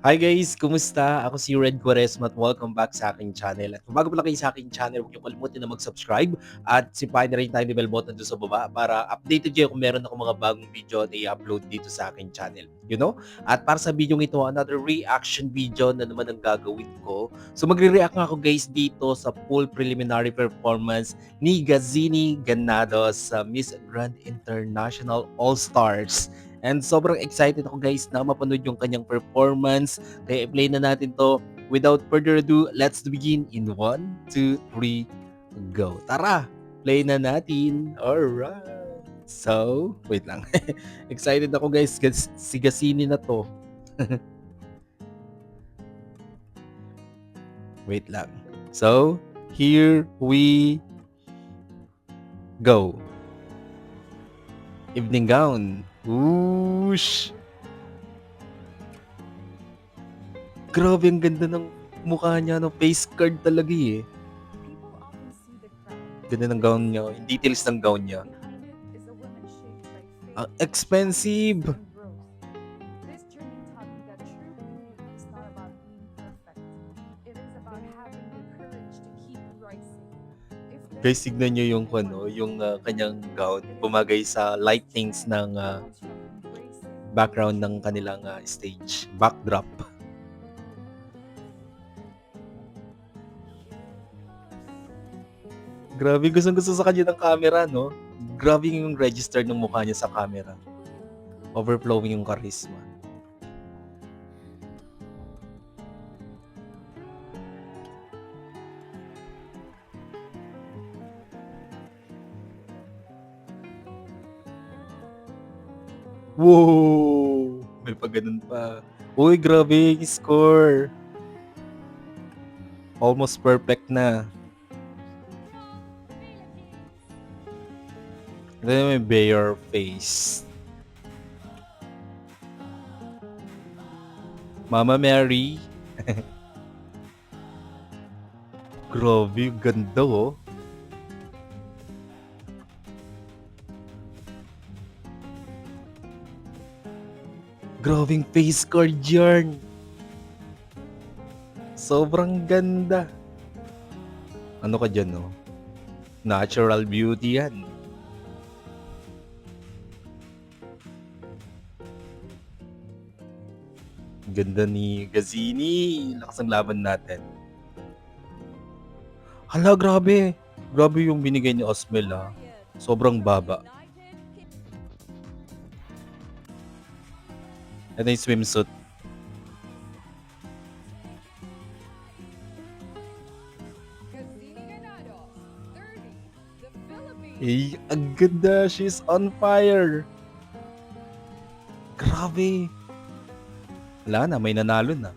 Hi guys! Kumusta? Ako si Red Quaresma at welcome back sa aking channel. At kung bago pa lang kayo sa aking channel, huwag niyo kalimutan na mag-subscribe at sipahin na rin tayo bell button doon sa baba para updated kayo kung meron ako mga bagong video na i-upload dito sa aking channel. You know? At para sa video ito, another reaction video na naman ang gagawin ko. So magre-react nga ako guys dito sa full preliminary performance ni Gazini Ganados sa Miss Grand International All-Stars. And sobrang excited ako guys na mapanood yung kanyang performance. Kaya i-play na natin to. Without further ado, let's begin in 1, 2, 3, go. Tara, play na natin. Alright. So, wait lang. Excited ako guys. Si Gasini na to. Wait lang. So, here we go. Evening gown. Whoosh! Grabe ang ganda ng mukha niya, no? Face card talaga eh. Ganda ng gown niya. Yung details ng gown niya. Expensive! Guys, tignan nyo yung kanyang gown. Bumagay sa lightnings ng background ng kanilang stage. Backdrop. Grabe, gustong-gusto sa kanya ng camera, no? Grabe yung register ng mukha niya sa camera. Overflowing yung charisma. Wow! May pa ganun pa. Uy, grabe yung score. Almost perfect na. Then may bare face. Mama Mary. Grabe, ganda oh. Grabing face card yarn. Sobrang ganda. Ano ka dyan, no? Natural beauty yan. Ganda ni Gazini. Lakas ang laban natin. Hala, grabe. Grabe yung binigay ni Osmel, ha. Sobrang baba. Ito yung swimsuit. Eh, ang ganda. She's on fire. Grabe. Wala na, may nanalo na.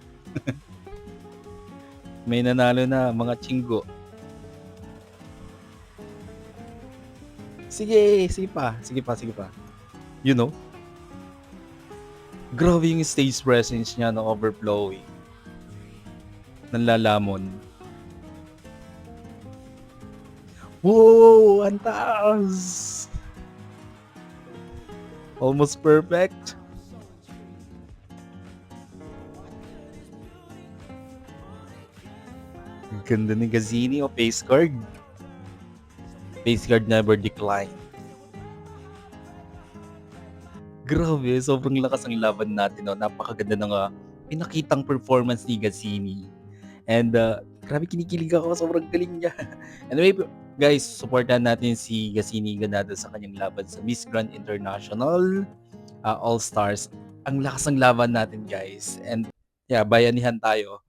May nanalo na, mga chinggo. Sige, sige pa. Sige pa, sige pa. You know? Grabe yung stage presence niya na overflowing. Nanlalamon. Wow! Ang taas! Almost perfect. Ganda ni Gazini o face card. Face card never decline. Grabe, sobrang lakas ang laban natin. No? Napakaganda ng pinakitang performance ni Gazini. And grabe, kinikilig ako. Sobrang galing niya. Anyway, guys, supportan natin si Gazini Ganado sa kanyang laban sa Miss Grand International All-Stars. Ang lakas ng laban natin, guys. And yeah, bayanihan tayo.